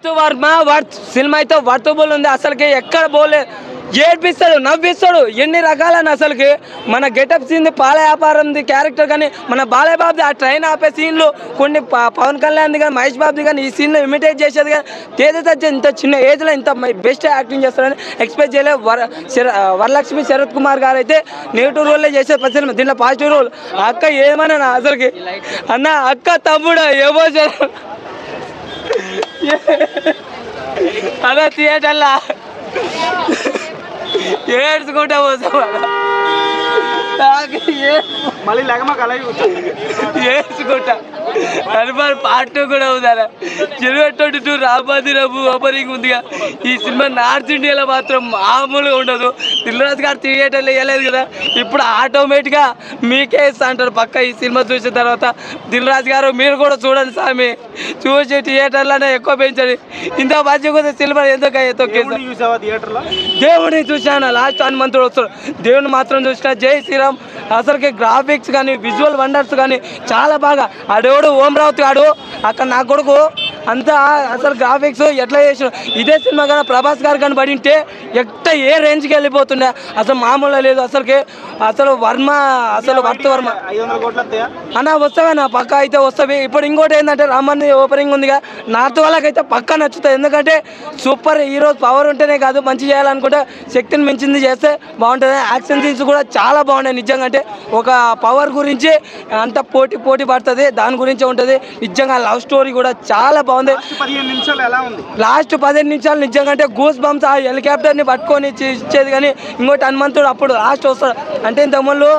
Varma worth cinema అయితే worthable ఉంది. అసలుకి ఎక్కడ పోలే ఏడ్పిస్తాడు, నవ్విస్తాడు, ఎన్ని రకాలని. అసలుకి మన గెటప్ సీన్ పాల వ్యాపారంది క్యారెక్టర్ కానీ, మన బాలయ్య బాబుది ఆ ట్రైన్ ఆపే సీన్లు కొన్ని, పవన్ కళ్యాణ్ది కానీ, మహేష్ బాబుది కానీ ఈ సీన్లో ఇమిటేట్ చేసేది కానీ, తేజ సజ్జ ఇంత చిన్న ఏజ్లో ఇంత బెస్ట్ యాక్టింగ్ చేస్తారని ఎక్స్పెక్ట్ చేయలేదు. వరలక్ష్మి శరత్ కుమార్ గారు అయితే నెగిటివ్ రోల్లే చేసేది ప్రతి సినిమా, దీంట్లో పాజిటివ్ రోల్. అక్క ఏమన్నా అసలుకి అన్న అక్క తమ్ముడు ఎమోషన్ అదే థియేటర్లా ఏడ్చుకుంటా పోతాం మళ్ళీ లేక అలాగే ఏడ్చుకుంటా. హనుమాన్ పార్ట్ 2 కూడా ఉందా, 2022 రాబోది రఘు ఓపెనింగ్ ఉందిగా. ఈ సినిమా నార్త్ ఇండియాలో మాత్రం మామూలుగా ఉండదు. దిల్రాజు గారు థియేటర్లో వేయలేదు కదా, ఇప్పుడు ఆటోమేటిక్గా మీకే ఇస్తా అంటారు పక్క. ఈ సినిమా చూసిన తర్వాత దిల్రాజు గారు మీరు కూడా చూడండి స్వామి, చూసి థియేటర్లోనే ఎక్కువ పెంచండి. ఇంత మంచిగా సినిమా ఎందుకు దేవుడిని చూసాను. లాస్ట్ హనుమంతుడు వస్తాడు, దేవుని మాత్రం చూసిన. జై శ్రీరామ్. అసలుకి గ్రాఫిక్స్ కానీ, విజువల్ వండర్స్ కానీ చాలా బాగా. ఆడేవాడు ఓం రావుత్ గాడు అక్కడ నా కొడుకు అంతా అసలు గ్రాఫిక్స్ ఎట్లా చేసిన. ఇదే సినిమా కానీ ప్రభాస్ గారు కానీ పడింటే ఏ రేంజ్కి వెళ్ళిపోతుండే, అసలు మామూలుగా లేదు. అసలు వర్మ అసలు వర్త్ వర్మ అన్న వస్తావా పక్క అయితే వస్తావి. ఇప్పుడు ఇంకోటి ఏంటంటే రామన్ ఓపెనింగ్ ఉందిగా, నార్త్ వాళ్ళకైతే పక్క నచ్చుతుంది. ఎందుకంటే సూపర్ హీరో పవర్ ఉంటేనే కాదు, మంచి చేయాలనుకుంటే శక్తిని మించింది చేస్తే బాగుంటుంది. యాక్షన్ సీన్స్ కూడా చాలా బాగున్నాయి నిజంగా. అంటే ఒక పవర్ గురించి అంత పోటీ పడుతుంది, దాని గురించే ఉంటుంది నిజంగా. లవ్ స్టోరీ కూడా చాలా బాగుంది. లాస్ట్ 15 నిమిషాలు నిజంగా అంటే గూస్ బంప్స్. ఆ హెలికాప్టర్ని పట్టుకొని ఇచ్చేది కానీ, ఇంకోటి హనుమంతుడు అప్పుడు లాస్ట్ వస్తాడు అంటే ఇంతకుముందు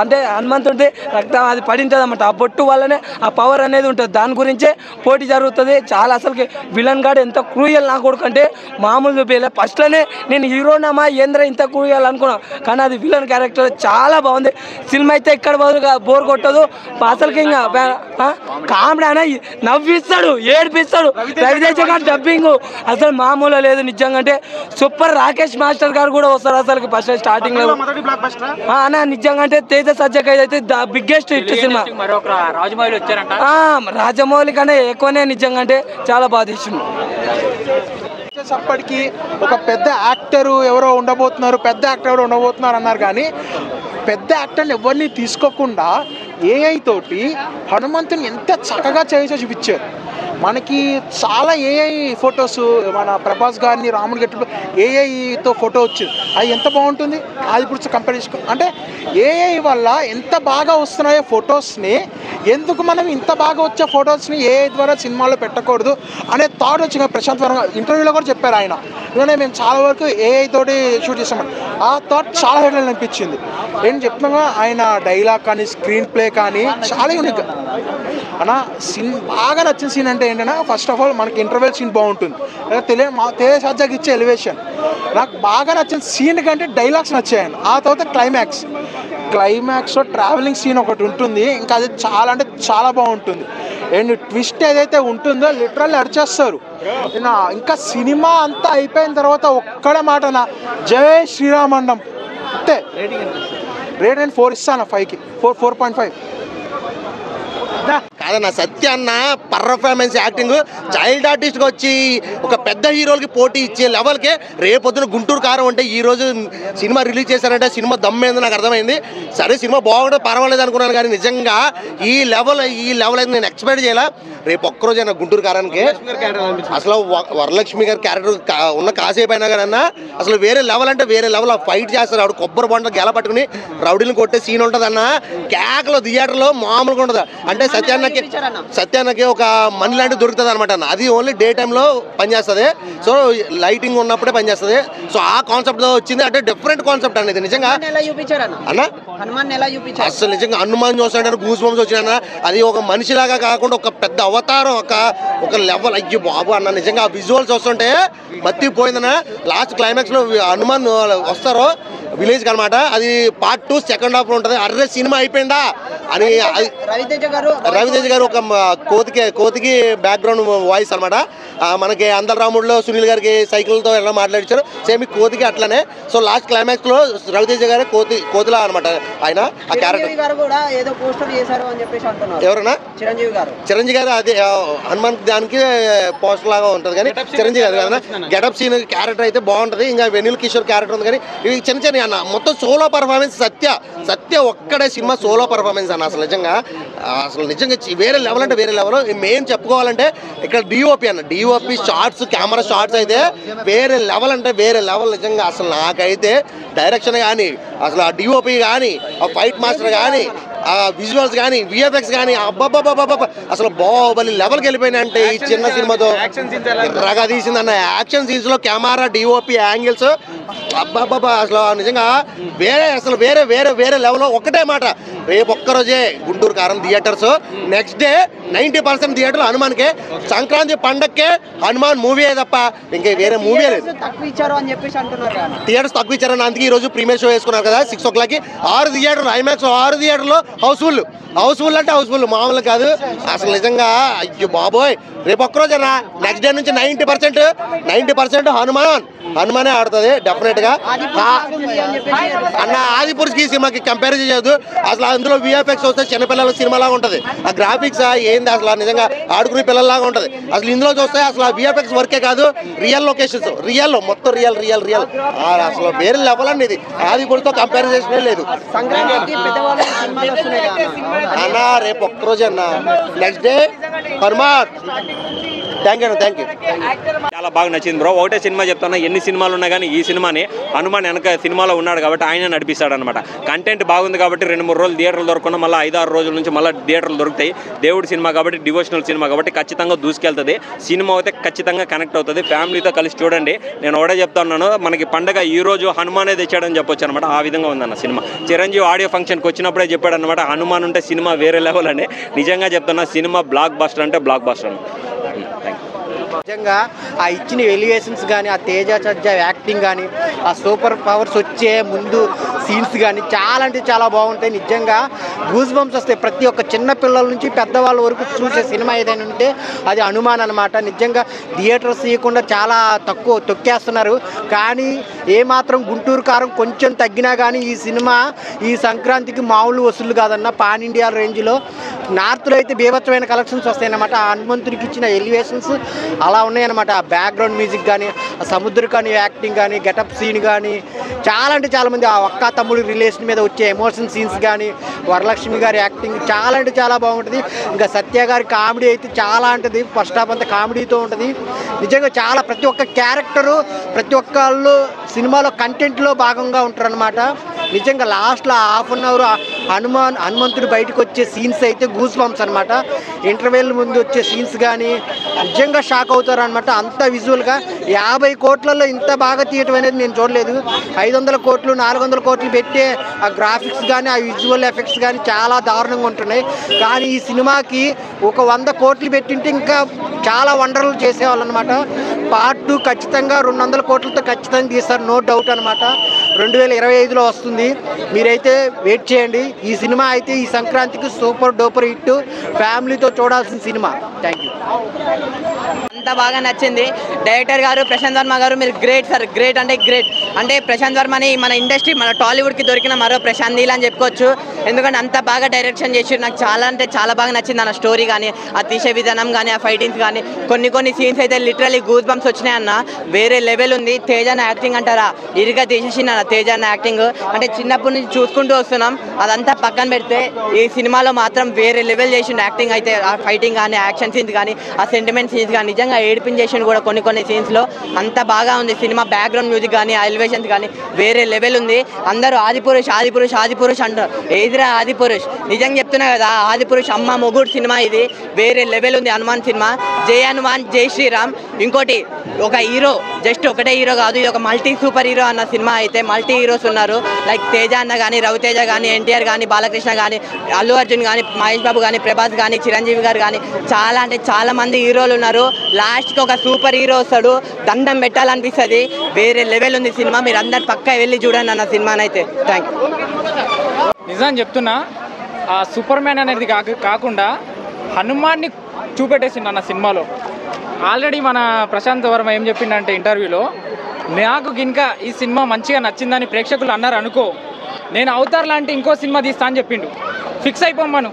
అంటే హనుమంతుడిది రక్తం అది పడింటుంది అన్నమాట. ఆ బొట్టు వల్లనే ఆ పవర్ అనేది ఉంటుంది, దాని గురించే పోటీ జరుగుతుంది. చాలా అసలుకి విలన్ గాడు ఎంత క్రూయల్ నా కొడుకు అంటే మామూలు చూపించలే. ఫస్ట్లోనే నేను హీరోనామా ఏంద్ర ఇంత క్రూయల్ అనుకున్నాను, కానీ అది విలన్ క్యారెక్టర్ చాలా బాగుంది. సినిమా అయితే ఎక్కడ బోర్ కొట్టదు అసలుకి. ఇంకా కామెడీ అన్న నవ్విస్తాడు, ఏడిపిస్తాడు. రవితేజ గారు డబ్బింగ్ అసలు మామూలు లేదు నిజంగా. అంటే సూపర్. రాకేష్ మాస్టర్ గారు కూడా వస్తారు అసలు ఫస్ట్ స్టార్టింగ్ లో అన్న నిజంగా. అంటే తేజ సజ్జకి అయితే బిగ్గెస్ట్ హిట్ సినిమా. రాజమౌళి కన్నా ఎక్కువనే నిజంగా. అంటే చాలా బాగా తీసింది. అప్పటికి ఒక పెద్ద యాక్టరు ఎవరో ఉండబోతున్నారు, పెద్ద యాక్టర్ ఎవరో ఉండబోతున్నారు అన్నారు, కానీ పెద్ద యాక్టర్ని ఎవరిని తీసుకోకుండా ఏఐ తోటి హనుమంతుని ఎంత చక్కగా చేసో చూపించారు. మనకి చాలా ఏఐ ఫొటోస్, మన ప్రభాస్ గారిని రాముడి గట్టి ఏఐతో ఫోటో వచ్చింది, అది ఎంత బాగుంటుంది. అది ఇప్పుడు కంపేర్ చేసుకో అంటే ఏఐ వల్ల ఎంత బాగా వస్తున్నాయో ఫొటోస్ని, ఎందుకు మనం ఇంత బాగా వచ్చే ఫొటోస్ని ఏఐ ద్వారా సినిమాలో పెట్టకూడదు అనే థాట్ వచ్చిన ప్రశాంత్ వర్మ ఇంటర్వ్యూలో కూడా చెప్పారు ఆయన. ఎందుకంటే మేము చాలా వరకు ఏఐ తోటి షూట్ చేస్తామని, ఆ థాట్ చాలా హెడ్ అనిపించింది. ఏం చెప్తున్నా ఆయన డైలాగ్ కానీ, స్క్రీన్ ప్లే కానీ చాలా యూనిక్ అన్న. సీన్ బాగా నచ్చిన సీన్ అంటే ఏంటంటే, ఫస్ట్ ఆఫ్ ఆల్ మనకి ఇంటర్వెల్ సీన్ బాగుంటుంది, తేజ సజ్జకి ఇచ్చే ఎలివేషన్. నాకు బాగా నచ్చిన సీన్ కంటే డైలాగ్స్ నచ్చాయండి. ఆ తర్వాత క్లైమాక్స్లో ట్రావెలింగ్ సీన్ ఒకటి ఉంటుంది, ఇంకా అది చాలా అంటే చాలా బాగుంటుంది. అండ్ ట్విస్ట్ ఏదైతే ఉంటుందో లిటరల్లీ అడిచేస్తారు. ఇంకా సినిమా అంతా అయిపోయిన తర్వాత ఒక్కడే మాటనా, జై శ్రీరామ్ అండం అంతే. రేట్ 4 ఇస్తాను, 5కి 4.5. కాదన్న సత్య అన్న పర్ఫార్మెన్స్ యాక్టింగ్ చైల్డ్ ఆర్టిస్ట్గా వచ్చి ఒక పెద్ద హీరోలకి పోటీ ఇచ్చే లెవెల్కే రేపొద్దున గుంటూరు కారం అంటే ఈరోజు సినిమా రిలీజ్ చేశారంటే సినిమా దమ్మేందో నాకు అర్థమైంది. సరే సినిమా బాగుంటే పర్వాలేదు అనుకున్నాను, కానీ నిజంగా ఈ లెవెల్ అయితే నేను ఎక్స్పెక్ట్ చేయాల. రేపు ఒక్కరోజైనా గుంటూరు కారానికి అసలు వరలక్ష్మి గారి క్యారెక్టర్ ఉన్న కాసేపు అయినా కానీ అన్న అసలు వేరే లెవెల్ అంటే వేరే లెవెల్. ఆ ఫైట్ చేస్తారు, ఆవిడ కొబ్బరి బొండ గెల పట్టుకుని రౌడీని కొట్టే సీన్ ఉంటుంది అన్న. కేకలో థియేటర్లో మామూలుగా ఉంటుంది. అంటే సత్యాన్నకి ఒక మనీ లాంటివి దొరుకుతుంది అనమాట అన్న. అది ఓన్లీ డే టైంలో పనిచేస్తుంది, సో లైటింగ్ ఉన్నప్పుడే పనిచేస్తుంది. సో ఆ కాన్సెప్ట్ వచ్చింది, అంటే డిఫరెంట్ కాన్సెప్ట్ అనేది నిజంగా అన్న. అసలు నిజంగా హనుమాన్ చూస్తాడు గూస్ బంప్స్ వచ్చిన, అది ఒక మనిషిలాగా కాకుండా ఒక పెద్ద అవతారం, ఒక లెవెల్. అయ్యో బాబు అన్న నిజంగా ఆ విజువల్స్ వస్తుంటే మత్తిపోయిందన్న. లాస్ట్ క్లైమాక్స్ లో హనుమాన్ వస్తారు విలేజ్కి అనమాట, అది పార్ట్ 2 సెకండ్ హాఫ్ లో ఉంటుంది. అర్రే సినిమా అయిపోయిందా అని రవితేజ గారు ఒక కోతికి బ్యాక్గ్రౌండ్ వాయిస్ అనమాట. మనకి అందల రాముడిలో సునీల్ గారికి సైకిల్తో ఎలా మాట్లాడించారు సేమ్ ఈ కోతికి అట్లనే. సో లాస్ట్ క్లైమాక్స్లో రవితేజ గారి కోతిలా అనమాట ఆయన ఆ క్యారెక్టర్. ఎవరన్నా చిరంజీవి గారు అదే హనుమాన్ దానికి పోస్టర్ లాగా ఉంటుంది కానీ చిరంజీవి గారు కదా గెటప్ సీన్ క్యారెక్టర్ అయితే బాగుంటుంది. ఇంకా వెనిల్ కిషోర్ క్యారెక్టర్ ఉంది కానీ ఇవి చిన్న చిన్న అన్న మొత్తం సోలో పర్ఫార్మెన్స్ సత్య ఒక్కడే సినిమా సోలో పర్ఫార్మెన్స్ అన్న. అసలు నిజంగా వేరే లెవెల్ అంటే వేరే లెవెల్. మెయిన్ చెప్పుకోవాలంటే ఇక్కడ డిఓపి షార్ట్స్ కెమెరా షార్ట్స్ అయితే వేరే లెవెల్ అంటే వేరే లెవెల్. నిజంగా అసలు నాకైతే డైరెక్షన్ కానీ అసలు ఆ డిఓపి కానీ ఆ ఫైట్ మాస్టర్ కానీ ఆ విజువల్స్ కానీ విఎఫ్ఎక్స్ కానీ అబ్బాబ్బాబ్బాబ్బా అసలు బాహుబలి లెవెల్కి వెళ్ళిపోయినాయంటే ఈ చిన్న సినిమాతో రగా తీసిందన్న. యాక్షన్ సీన్స్ లో కెమెరా డిఓపి యాంగిల్స్ అబ్బాబ్బాబ్బా అసలు నిజంగా వేరే లెవెల్. ఒకటే మాట, రేపు ఒక్కరోజే గుంటూరు కారం థియేటర్స్, నెక్స్ట్ డే 90% థియేటర్లు హనుమాన్కే. సంక్రాంతి పండక్కే హనుమాన్ మూవీ తప్ప ఇంకా వేరే మూవీ లేదు. థియేటర్స్ తక్కువ ఇచ్చారని అందుకే ఈ రోజు ప్రీమియర్ షో వేసుకున్నారు కదా 6 o'clockకి. 6 థియేటర్లు ఐమాక్స్ 6 థియేటర్లో హౌస్ఫుల్ అంటే హౌస్ఫుల్ మామూలు కాదు అసలు నిజంగా. అయ్యో బాబోయ్ రేపు ఒక్కరోజేనా నెక్స్ట్ డే నుంచి 90% హనుమానే ఆడుతుంది డెఫినెట్ గా అన్న. ఆదిపురుషుకి ఈ సినిమాకి కంపారిజన్ చేయదు అసలు. అందులో విఎఫ్ఎక్స్ వస్తే చిన్నపిల్లల సినిమాలాగా ఉంటుంది. ఆ గ్రాఫిక్స్ ఏంది అసలు నిజంగా ఆడుకునే పిల్లల్లాగా ఉంటుంది. అసలు ఇందులో చూస్తే అసలు విఎఫ్ఎక్స్ వర్కే కాదు, రియల్ లొకేషన్స్ మొత్తం రియల్ అసలు వేరే లెవెల్ అండి ఇది. ఆదిపురుషుతో కంపారిజన్ లేదు అన్న. రేపు ఒక్కరోజు అన్న next day Hanuman. Thank you. చాలా బాగా నచ్చింది బ్రో. ఒకటే సినిమా చెప్తున్నా, ఎన్ని సినిమాలు ఉన్నా కానీ ఈ సినిమాని హనుమాన్ వెనక సినిమాలో ఉన్నాడు కాబట్టి ఆయన నడిపిస్తాడు అనమాట. కంటెంట్ బాగుంది కాబట్టి 2-3 రోజులు థియేటర్లు దొరకకుండా మళ్ళీ 5-6 రోజుల నుంచి మళ్ళీ థియేటర్లు దొరుకుతాయి. దేవుడి సినిమా కాబట్టి డివోషనల్ సినిమా కాబట్టి ఖచ్చితంగా దూసుకెళ్తుంది. సినిమా అయితే ఖచ్చితంగా కనెక్ట్ అవుతుంది. ఫ్యామిలీతో కలిసి చూడండి. నేను ఒకటే చెప్తా ఉన్నాను, మనకి పండగ ఈ రోజు హనుమానే తెచ్చాడని చెప్పొచ్చు అనమాట. ఆ విధంగా ఉందన్న సినిమా. చిరంజీవి ఆడియో ఫంక్షన్కి వచ్చినప్పుడే చెప్పాడు అనమాట, హనుమాన్ ఉంటే సినిమా వేరే లెవెల్ అని. నిజంగా చెప్తున్నా, సినిమా బ్లాక్ బస్టర్ అంటే బ్లాక్ బస్టర్ అని. నిజంగా ఆ ఇచ్చిన ఎలివేషన్స్ కానీ, ఆ తేజ సజ్జ యాక్టింగ్ కానీ, ఆ సూపర్ పవర్స్ వచ్చే ముందు సీన్స్ కానీ చాలా అంటే చాలా బాగుంటాయి. నిజంగా గూస్ బంప్స్ వస్తాయి. ప్రతి ఒక్క చిన్న పిల్లల నుంచి పెద్దవాళ్ళ వరకు చూసే సినిమా ఏదైనా ఉంటే అది హనుమాన్ అనమాట. నిజంగా థియేటర్స్ ఇవ్వకుండా చాలా తక్కువ తొక్కేస్తున్నారు. కానీ ఏమాత్రం గుంటూరు కారం కొంచెం తగ్గినా కానీ ఈ సినిమా ఈ సంక్రాంతికి మామూలు వసూళ్ళు కాదన్న. పాన్ ఇండియా రేంజ్లో నార్త్లో అయితే బీభత్సమైన కలెక్షన్స్ వస్తాయన్నమాట. ఆ హనుమంతుడికి ఇచ్చిన ఎలివేషన్స్ అలా ఉన్నాయన్నమాట. ఆ బ్యాక్గ్రౌండ్ మ్యూజిక్ కానీ, ఆ సముద్ర కానీ యాక్టింగ్ కానీ, గెటప్ సీన్ కానీ చాలా అంటే చాలామంది ఆ ఒక్క తమ్ముడి రిలేషన్ మీద వచ్చే ఎమోషన్ సీన్స్ కానీ, వరలక్ష్మి గారి యాక్టింగ్ చాలా అంటే చాలా బాగుంటుంది. ఇంకా సత్య గారి కామెడీ అయితే చాలా ఉంటుంది. ఫస్ట్ హాఫ్ అంతా కామెడీతో ఉంటుంది. నిజంగా చాలా ప్రతి ఒక్క క్యారెక్టరు ప్రతి ఒక్కళ్ళు సినిమాలో కంటెంట్లో భాగంగా ఉంటారనమాట. నిజంగా లాస్ట్లో హాఫ్ అన్ అవర్ హనుమంతుడు బయటకు వచ్చే సీన్స్ అయితే గూస్ బంప్స్ అనమాట. ఇంటర్వెల్ ముందు వచ్చే సీన్స్ కానీ నిజంగా షాక్ అవుతారు అనమాట. అంత విజువల్గా 50 కోట్లలో ఇంత బాగా తీయటం అనేది నేను చూడలేదు. 500 కోట్లు 400 కోట్లు పెట్టే ఆ గ్రాఫిక్స్ కానీ, ఆ విజువల్ ఎఫెక్ట్స్ కానీ చాలా దారుణంగా ఉంటున్నాయి. కానీ ఈ సినిమాకి ఒక 100 కోట్లు పెట్టింటే ఇంకా చాలా వండర్లు చేసేవాళ్ళు అనమాట. పార్ట్ 2 ఖచ్చితంగా 200 కోట్లతో ఖచ్చితంగా తీస్తారు, నో డౌట్ అనమాట. 2025లో వస్తుంది. మీరైతే వెయిట్ చేయండి. ఈ సినిమా అయితే ఈ సంక్రాంతికి సూపర్ డూపర్ హిట్, ఫ్యామిలీతో చూడాల్సిన సినిమా. Thank you. అంతా బాగా నచ్చింది. డైరెక్టర్ గారు ప్రశాంత్ వర్మ గారు మీరు గ్రేట్ సార్. గ్రేట్ అంటే గ్రేట్. అంటే ప్రశాంత్ వర్మని మన ఇండస్ట్రీ మన టాలీవుడ్కి దొరికిన మరో ప్రశాంత్ నీల్ అని చెప్పుకోవచ్చు. ఎందుకంటే అంత బాగా డైరెక్షన్ చేసి నాకు చాలా అంటే చాలా బాగా నచ్చింది. అన్న స్టోరీ కానీ, ఆ తీసే విధానం కానీ, ఆ ఫైటింగ్స్ కానీ, కొన్ని సీన్స్ అయితే లిటరలీ గూస్ బంప్స్ వచ్చినాయి అన్న. వేరే లెవెల్ ఉంది. తేజాన యాక్టింగ్ అంటారా, ఇరుగా తీసేసింది అన్న తేజాన యాక్టింగ్. అంటే చిన్నప్పటి నుంచి చూసుకుంటూ వస్తున్నాం. అదంతా పక్కన పెడితే ఈ సినిమాలో మాత్రం వేరే లెవెల్ చేసిండు యాక్టింగ్ అయితే. ఆ ఫైటింగ్ కానీ, యాక్షన్ సీన్స్ కానీ, ఆ సెంటిమెంట్ సీన్స్ కానీ నిజంగా ఏడిపించేసిండు కూడా కొన్ని సీన్స్లో. అంత బాగా ఉంది సినిమా. బ్యాక్గ్రౌండ్ మ్యూజిక్ కానీ, ఆ ఎలివేషన్స్ కానీ వేరే లెవెల్ ఉంది. అందరూ ఆదిపురుష్ అంటారు. ఏదిరా ఆదిపురుష్. నిజంగా చెప్తున్నా కదా, ఆదిపురుష్ అమ్మ మొగుడు సినిమా ఇది. వేరే లెవెల్ ఉంది హనుమాన్ సినిమా. జై హనుమాన్ జై శ్రీరామ్. ఇంకోటి ఒక హీరో, జస్ట్ ఒకటే హీరో కాదు, ఇది ఒక మల్టీ సూపర్ హీరో అన్న సినిమా అయితే. మల్టీ హీరోస్ ఉన్నారు. లైక్ తేజ అన్న కానీ, రవితేజ కానీ, ఎన్టీఆర్ కానీ, బాలకృష్ణ కానీ, అల్లు అర్జున్ కానీ, మహేష్ బాబు కానీ, ప్రభాస్ కానీ, చిరంజీవి గారు కానీ చాలా అంటే చాలా మంది హీరోలు ఉన్నారు. లాస్ట్కి ఒక సూపర్ హీరో వస్తాడు, దండం పెట్టాలనిపిస్తుంది. వేరే లెవెల్ ఉంది సినిమా. మీరు అందరు పక్కా వెళ్ళి చూడండి అన్న సినిమానైతే. Thank you. నిజం చెప్తున్నా, ఆ సూపర్ మ్యాన్ అనేది కాకుండా హనుమాన్ని చూపెట్టేసిండు అన్న సినిమాలో. ఆల్రెడీ మన ప్రశాంత్ వర్మ ఏం చెప్పిండంటే ఇంటర్వ్యూలో, నాకు ఇంకా ఈ సినిమా మంచిగా నచ్చిందని ప్రేక్షకులు అన్నారు అనుకో, నేను అవతార్ లాంటి ఇంకో సినిమా తీస్తా అని చెప్పిండు. ఫిక్స్ అయిపోమ్మను,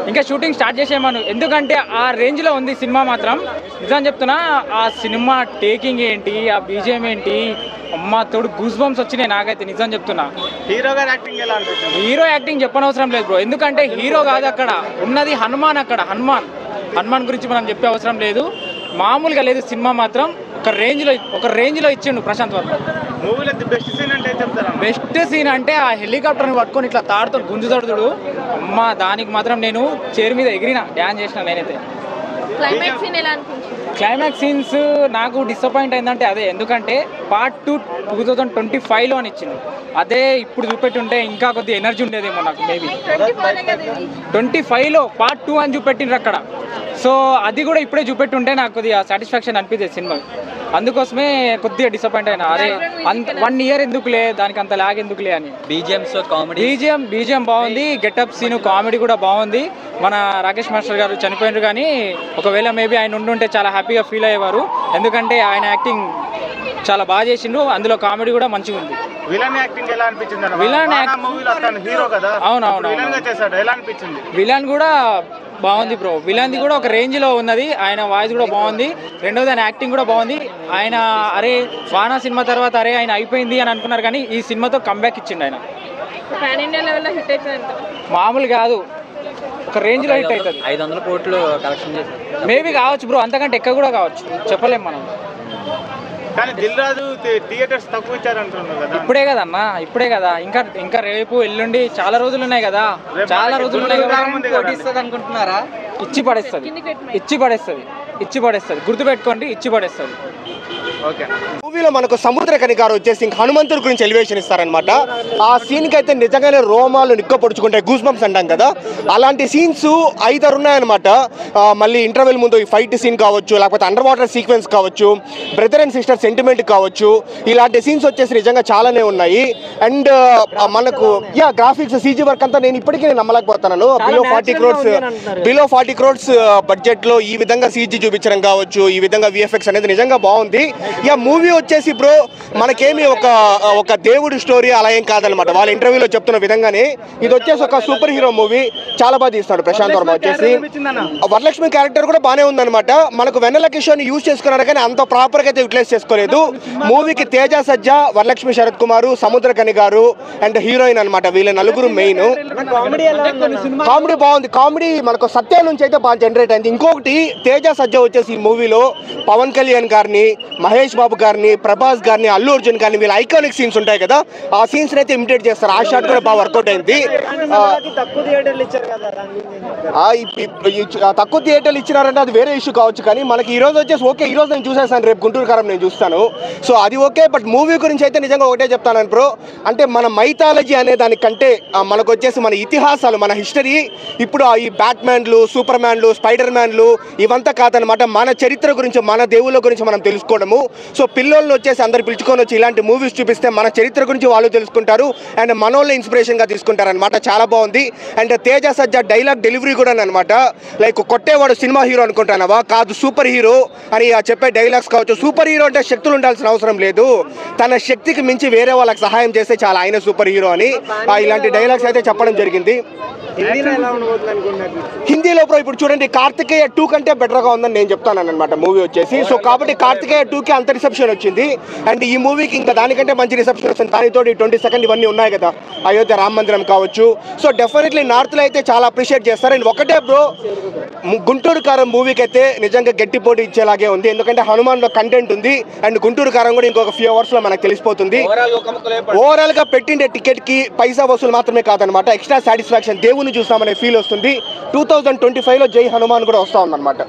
ఇంకా షూటింగ్ స్టార్ట్ చేసేయమను. ఎందుకంటే ఆ రేంజ్లో ఉంది సినిమా మాత్రం. నిజం చెప్తున్నా, ఆ సినిమా టేకింగ్ ఏంటి, ఆ బీజిఎం ఏంటి, అమ్మ తోడు గూస్ బంప్స్ వచ్చినాయి నాకైతే. నిజం చెప్తున్నా. హీరో గారి యాక్టింగ్ ఎలా అనిపించింది? హీరో యాక్టింగ్ చెప్పనవసరం లేదు బ్రో, ఎందుకంటే హీరో కాదు అక్కడ ఉన్నది, హనుమాన్. అక్కడ హనుమాన్ గురించి మనం చెప్పే అవసరం లేదు. మామూలుగా లేదు సినిమా మాత్రం. ఒక రేంజ్లో ఇచ్చిండు ప్రశాంత్ వర్మ. మూవీలో బెస్ట్ సీన్ అంటే చెప్తారా? బెస్ట్ సీన్ అంటే ఆ హెలికాప్టర్ని పట్టుకొని ఇట్లా తాడుతాడు, గుంజుతాడు. అమ్మ దానికి మాత్రం నేను చైర్ మీద ఎగిరిన, డ్యాన్స్ చేసిన నేనైతే. క్లైమాక్స్ సీన్స్ నాకు డిసప్పాయింట్ అయిందంటే అదే, ఎందుకంటే పార్ట్ 2 2025లో అని ఇచ్చింది. అదే ఇప్పుడు చూపెట్టుంటే ఇంకా కొద్దిగా ఎనర్జీ ఉండేదేమో నాకు. మేబీ 25లో పార్ట్ 2 అని చూపెట్టిండ్రు అక్కడ. సో అది కూడా ఇప్పుడే చూపెట్టుంటే నాకు కొద్దిగా సాటిస్ఫాక్షన్ అనిపించేది సినిమా. అందుకోసమే కొద్దిగా డిసప్పాయింట్ అయినా. అరే అంత 1 year ఎందుకులే, దానికి అంత లాగ్ ఎందుకులే అని. బీజిఎం బాగుంది, గెటప్ సీను కామెడీ కూడా బాగుంది. మన రాకేష్ మాస్టర్ గారు చనిపోయినారు, కానీ ఒకవేళ మేబీ ఆయన ఉండుంటే చాలా హ్యాపీగా ఫీల్ అయ్యేవారు. ఎందుకంటే ఆయన యాక్టింగ్ చాలా బాగా చేసిండు, అందులో కామెడీ కూడా మంచిగా ఉంది. విలన్ యాక్టింగ్ ఎలా అనిపించింది? హీరో కదా, అవునవును, ఎలా అనిపించింది? విలన్ కూడా బాగుంది బ్రో. విలన్ది కూడా ఒక రేంజ్లో ఉన్నది. ఆయన వాయిస్ కూడా బాగుంది. రెండోది ఆయన యాక్టింగ్ కూడా బాగుంది. ఆయన అరే వానా సినిమా తర్వాత అరే ఆయన అయిపోయింది అని అనుకున్నారు, కానీ ఈ సినిమాతో కంబ్యాక్ ఇచ్చిండు ఆయన. మామూలు కాదు, ఒక రేంజ్లో హిట్ అవుతుంది. 500 కోట్లు కలెక్షన్ చేసి మేబీ కావచ్చు బ్రో, అంతకంటే ఎక్కువ కూడా కావచ్చు, చెప్పలేం మనం. కానీ దిల్ రాజు థియేటర్స్ తక్కువ ఇచ్చారంటున్నారు కదా. ఇప్పుడే కదా, ఇంకా రేపు ఎల్లుండి చాలా రోజులు ఉన్నాయి కదా. అనుకుంటున్నారా? ఇచ్చి పడేస్తుంది, గుర్తుపెట్టుకోండి, ఇచ్చి పడేస్తుంది. మూవీలో మనకు సముద్రకని గారు వచ్చేసి ఇంక హనుమంతుడి గురించి ఎలివేషన్ ఇస్తారనమాట. ఆ సీన్కి అయితే నిజంగానే రోమాలు నిక్కపొడుచుకుంటాయి, గూస్ బంప్స్ అంటాం కదా, అలాంటి సీన్స్ 5 ఉన్నాయన్నమాట. మళ్ళీ ఇంటర్వెల్ ముందు ఈ ఫైట్ సీన్ కావచ్చు, లేకపోతే అండర్ వాటర్ సీక్వెన్స్ కావచ్చు, బ్రదర్ అండ్ సిస్టర్ సెంటిమెంట్ కావచ్చు, ఇలాంటి సీన్స్ వచ్చేసి నిజంగా చాలానే ఉన్నాయి. అండ్ మనకు గ్రాఫిక్స్ సీజీ వర్క్ అంతా నేను ఇప్పటికీ నమ్మలేకపోతున్నాను. బిలో 40 crores బడ్జెట్లో ఈ విధంగా సీజీ చూపించడం కావచ్చు, ఈ విధంగా విఎఫ్ఎక్స్ అనేది నిజంగా బాగుంది. మూవీ వచ్చేసి బ్రో మనకేమి ఒక దేవుడి స్టోరీ అలా ఏం కాదనమాట. వాళ్ళ ఇంటర్వ్యూలో చెప్తున్న విధంగానే ఇది వచ్చేసి ఒక సూపర్ హీరో మూవీ. చాలా బాగా తీస్తాడు ప్రశాంత్ వర్మ వచ్చేసి. వరలక్ష్మి క్యారెక్టర్ కూడా బాగానే ఉందన్నమాట. మనకు వెన్నెల కిషోర్ని యూజ్ చేసుకున్నారు, కానీ అంత ప్రాపర్గా అయితే యూటిలైజ్ చేసుకోలేదు. మూవీకి తేజ సజ్జా, వరలక్ష్మి శరత్ కుమార్, సముద్రకని గారు అండ్ హీరోయిన్ అనమాట, వీళ్ళ నలుగురు మెయిన్. కామెడీ బాగుంది. కామెడీ మనకు సత్య నుంచి అయితే బాగా జనరేట్ అయింది. ఇంకొకటి తేజ సజ్జా వచ్చేసి ఈ మూవీలో పవన్ కళ్యాణ్ గారిని, మహేష్ బాబు గారిని, ప్రభాస్ గారిని, అల్లు అర్జున్ గారిని, వీళ్ళ ఐకానిక్ సీన్స్ ఉంటాయి కదా, ఆ సీన్స్ అయితే ఇమిటేట్ చేస్తారు. ఆ షాట్ కూడా బాగా వర్కౌట్ అయింది. తక్కువ థియేటర్లు ఇచ్చినారంటే అది వేరే ఇష్యూ కావచ్చు, కానీ మనకి ఈ రోజు వచ్చేసి ఓకే, ఈ రోజు నేను చూసేసాను, రేపు గుంటూరు కారం నేను చూస్తాను, సో అది ఓకే. బట్ మూవీ గురించి అయితే నిజంగా ఒకటే చెప్తాను బ్రో, అంటే మన మైథాలజీ అనే దానికంటే మనకు వచ్చేసి మన ఇతిహాసాలు, మన హిస్టరీ, ఇప్పుడు ఈ బ్యాట్మ్యాన్లు, సూపర్ మ్యాన్లు, స్పైడర్ మ్యాన్లు ఇవంతా కాదనమాట. మన చరిత్ర గురించి, మన దేవుళ్ళ గురించి మనం తెలుసుకోవడము. సో పిల్లల్ని వచ్చేసి అందరు పిలుచుకొని వచ్చి ఇలాంటి మూవీస్ చూపిస్తే మన చరిత్ర గురించి వాళ్ళు తెలుసుకుంటారు అండ్ మనోళ్ళని ఇన్స్పిరేషన్గా తీసుకుంటారు అనమాట. చాలా బాగుంది. And Teja Sajja dialogue delivery కూడా అనమాట, లైక్ కొట్టేవాడు సినిమా హీరో అనుకుంటానవా, కాదు సూపర్ హీరో అని చెప్పే డైలాగ్స్ కావచ్చు. సూపర్ హీరో అంటే శక్తులు ఉండాల్సిన అవసరం లేదు, తన శక్తికి మించి వేరే వాళ్ళకి సహాయం చేస్తే చాలా ఆయన సూపర్ హీరో అని ఇలాంటి డైలాగ్స్ అయితే చెప్పడం జరిగింది. హిందీలో ఇప్పుడు చూడండి, కార్తికేయ 2 కంటే బెటర్గా ఉందని నేను చెప్తాను అనమాట మూవీ వచ్చేసి. సో కాబట్టి కార్తికేయ 2కి అంత రిసెప్షన్ వచ్చింది అండ్ ఈ మూవీకి ఇంకా దానికంటే మంచి రిసెప్షన్ వచ్చింది. దానితో 22nd ఇవన్నీ ఉన్నాయి కదా, అయోధ్య రామ మందిరం కావచ్చు. సో డెఫినెట్లీ నార్త్లో అయితే చాలా అప్రిషియేట్ చేస్తారు. అండ్ ఒకటే బ్రో, గుంటూరు కారం మూవీకి అయితే నిజంగా గట్టి పోటీ ఇచ్చేలాగే ఉంది, ఎందుకంటే హనుమాన్లో కంటెంట్ ఉంది అండ్ గుంటూరు కారం కూడా ఇంకొక few hours లో మనకు తెలిసిపోతుంది. ఓవరాల్ గా పెట్టిండే టికెట్ కి పైసా వసూలు మాత్రమే కాదనమాట, ఎక్స్ట్రా సాటిస్ఫాక్షన్, దేవుని చూస్తామనే ఫీల్ వస్తుంది. 2025లో జై హనుమాన్ కూడా వస్తా ఉందన్నమాట.